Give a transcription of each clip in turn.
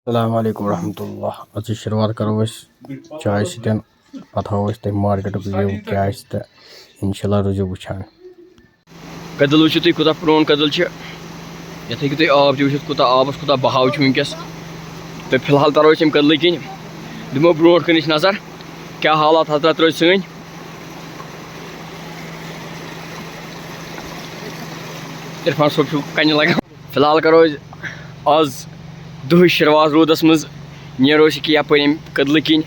السلام علیکم ورحمۃ اللہ از شروعات کرو چائے سۭتۍ پتہٕ ہاوو أسۍ تۄہہِ مارکیٹُک وِو کیٛاہ آسہِ تہٕ اِنشاء اللہ روٗزِو وٕچھان کدل وٕچھِو تُہۍ کوٗتاہ پرٛون کدل چھُ یتھ ہیٚکِو تُہۍ آب تہِ وٕچھِتھ کوٗتاہ آبس کوٗتاہ بہاو چھُ وٕنکیٚس تہٕ فی الحال ترو أسۍ ییٚمہِ کدلہٕ کِنۍ دِمو برونٛٹھ کُنٕچ نظر کیٛاہ حالات حضرت روزِ سٲنۍ عرفان صٲب چھُ کنہِ لگان فی الحال کرو أسۍ آز دُہٕچ شروعات روٗدس منٛز نیرو أسۍ ییٚکیٛاہ یپٲرۍ ییٚمہِ کدلہٕ کِنۍ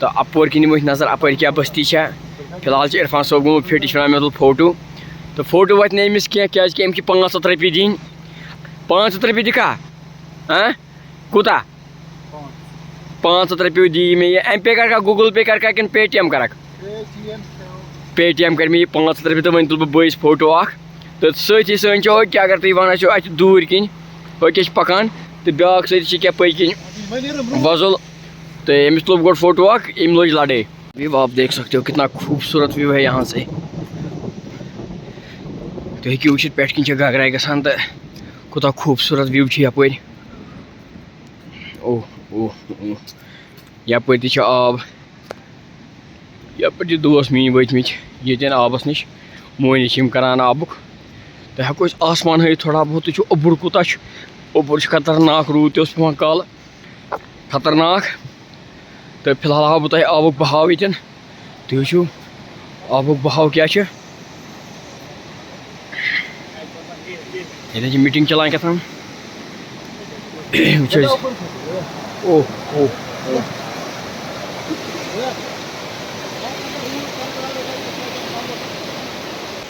تہٕ اپور کِنۍ دِمو أسۍ نظر اپٲرۍ کیٛاہ بستی چھےٚ فی الحال چھُ عرفان صٲب گوٚمُت فِٹ یہِ چھُ ونان مےٚ تُل فوٹو تہٕ فوٹو واتہِ نہٕ أمِس کینٛہہ کیٛازِ کہِ أمِس چھِ 500 رۄپیہِ دِنۍ 500 رۄپیہِ دِکھا کوٗتاہ 500 رۄپیہِ دِیہِ مےٚ یہِ ایم پے کرکھا گوٗگل پے کرکھا کِنہٕ پے ٹی ایم کرکھ پے ٹی ایم کر مےٚ یہِ 500 رۄپیہِ تہٕ وۄنۍ تُلہٕ بہٕ بٲیِس فوٹو اکھ تہٕ سۭتی سٲنۍ چھِ ہوٚکہِ اگر تُہۍ ونان چھِو اَتہِ دوٗرِ کِنۍ ہوٚکہِ چھِ پکان تہٕ بیٛاکھ سۭتۍ چھِ کیٛاہ پٔکۍ کِنۍ وۄزُل تہٕ أمِس تُل گۄڈٕ فوٹو اکھ أمۍ لٲج لڑٲے ویو آپ دیکھ سکتے ہو کتنا خوبصوٗرت ویو ہے یہاں سے تُہۍ ہیٚکِو وٕچھِتھ پٮ۪ٹھٕ کِنۍ چھِ گگراے گژھان تہٕ کوٗتاہ خوٗبصوٗرت ویو چھُ یپٲرۍ اوہ اوہ اوہ یپٲرۍ تہِ چھُ آب یپٲرۍ چھِ دوس میٛٲنۍ وٲتۍمٕتۍ ییٚتٮ۪ن آبس نِش مۄہنی چھِ یِم کران آبُک تہٕ ہٮ۪کو أسۍ آسمان ہٲیِتھ تھوڑا بہت تہِ چھُ اوٚبُر کوٗتاہ چھُ اوٚبُر چھُ خطرناک روٗد تہِ اوس پیٚوان کالہٕ خطرناک تہٕ فی الحال ہاوٕ بہٕ تۄہہِ آبُک بہاو ییٚتٮ۪ن تُہۍ وٕچھِو آبُک بہاو کیٛاہ چھُ ییٚتٮ۪ن چھِ میٖٹِنٛگ چلان کیٛاہ تام وٕچھ حظ اوہ اوہ اوہ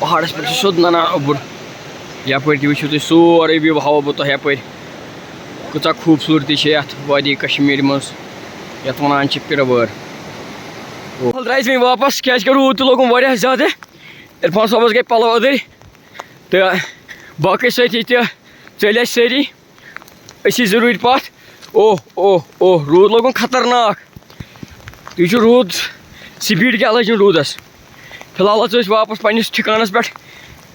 پہاڑس پٮ۪ٹھ چھُ سیوٚد ننان اوٚبُر یپٲرۍ تہِ وٕچھِو تُہۍ سورُے وِو ہاوو بہٕ تۄہہِ یپٲرۍ کۭژاہ خوٗبصوٗرتی چھِ یتھ وادی کشمیٖر منٛز یتھ ونان چھِ پِرٕ وٲر درٛاے أسۍ وۄنۍ واپس کیٛازِ کہِ روٗد تہِ لوگُن واریاہ زیادٕ عرفان صٲبس گٔے پلو أدٕرۍ تہٕ باقٕے سٲتھی تہِ ژٔلۍ اَسہِ سٲری أسی ضروٗری پتھ اوہ اوہ اوہ روٗد لوگُن خطرناک تُہۍ وٕچھِو روٗد سپیٖڈ کیٛاہ لٔج روٗدس فی الحال حظ ٲسۍ واپس پننِس ٹھِکانس پٮ۪ٹھ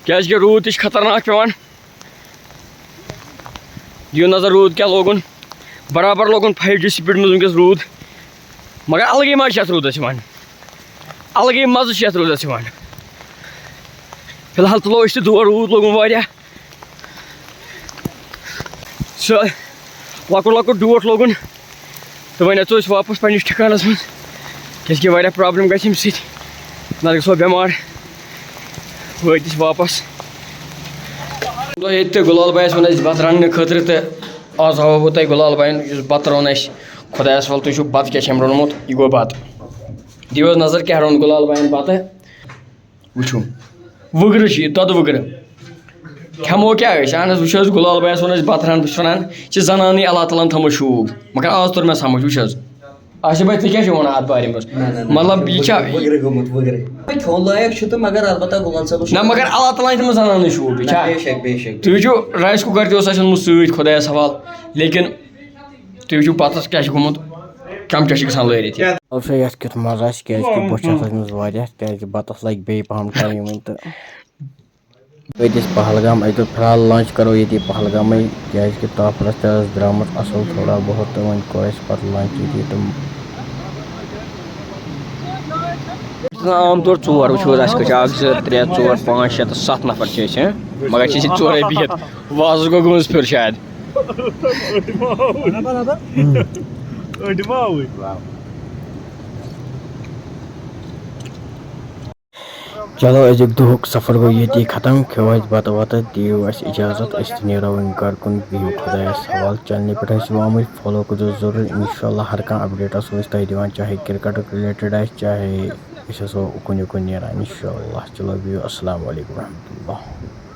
کیٛازِ کہِ روٗد تہِ چھُ خطرناک پیٚوان دِیِو نظر روٗد کیٛاہ لوگُن برابر لوگُن 5G سپیٖڈ منٛز وٕنکیٚس روٗد مگر الگٕے مزٕ چھُ اتھ روٗدس یِوان الگٕے مزٕ چھُ یتھ روٗدس یِوان فی الحال تُلو أسۍ تہِ دور روٗد لوگُن واریاہ سُہ لۄکُٹ لۄکُٹ ڈوٹھ لوگُن تہٕ وۄنۍ اژو أسۍ واپس پننِس ٹھِکانس منٛز کیٛازِ کہِ واریاہ پرابلِم گژھِ اَمہِ سۭتۍ نتہٕ گژھو بٮ۪مار وٲتۍ أسۍ واپس ییٚتہِ تہِ گُلال بایس ووٚن اَسہِ بتہٕ رننہٕ خٲطرٕ تہٕ آز ہاوو بہٕ تۄہہِ گُلال باین یُس بتہٕ روٚن اَسہِ خۄدایس حوالہٕ تُہۍ وٕچھِو بتہٕ کیٛاہ چھِ أمۍ روٚنمُت یہِ گوٚو بتہٕ دِیِو حظ نظر کیٛاہ روٚن گُلال باین بتہٕ وٕچھِو وٕگرٕ چھِ یہِ دۄدٕ وٕگرٕ کھٮ۪مو کیٛاہ أسۍ اہن حظ وٕچھ حظ گُلال بایس ووٚن اَسہِ بتہٕ رن بہٕ چھُس ونان یہِ چھِ زنانٕے اللہ تعالیٰ ہن تھٲومٕژ شوٗب مگر آز توٚر مےٚ سمجھ وٕچھ حظ آصف بھاے ژٕ کیٛاہ چھُکھ ونان اتھ بارے منٛز مطلب یہِ چھا نہ مگر اللہ تعالیٰ ہن تھٲومٕژ زنانٕے شوٗب یہِ چھا تُہۍ وٕچھِو رایس کُکر تہِ اوس اَسہِ اوٚنمُت سۭتۍ خۄدایس حوالہٕ لیکِن تُہۍ وٕچھِو بتس کیٛاہ چھُ گوٚمُت چمچہٕ چھِ گژھان لٲرِتھ یتھ کیُتھ مزٕ آسہِ کیٛازِ کہِ بہٕ چھُس منٛز واریاہ کیٛازِ کہِ بتس لگہِ بیٚیہِ پہم ٹایم وۄنۍ تہٕ وٲتۍ أسۍ پہلگام اَتہِ دوٚپ فی الحال لنچ کرو ییٚتی پہلگامے کیٛازِ کہِ تاپھرس تہِ ٲس درٛامٕژ اصٕل تھوڑا بہت تہٕ وۄنۍ کوٚر اَسہِ پتہٕ لنچ ییٚتی تہٕ عام طور 4 وٕچھِو حظ اَسہِ کٔژ چھِ 1 2 3 4 5 6 تہٕ 7 نفر چھِ أسۍ مگر چھِ أسۍ ژورے بِہِتھ وازس گوٚو گٔمٕژ پھِر شاید چلو أزیُک دُہُک سفر گوٚو ییٚتی ختم کھیوٚو اَسہِ بتہٕ وتہٕ دِیِو اَسہِ اِجازت أسۍ تہِ نیرو وۄنۍ گرٕ کُن بِہِو خۄدایس حوالہٕ چنلہِ پٮ۪ٹھ ٲسِو آمٕتۍ فالو کٔرزیٚو ضروٗر انشاء اللہ ہر کانٛہہ اپڈیٹ آسو أسۍ تۄہہِ دِوان چاہے کرکٹُک رِلیٹڈ آسہِ چاہے أسۍ آسو اُکُن یِکُن نیران انشاء اللہ چلو بِہِو السلام علیکم ورحمتہ اللہ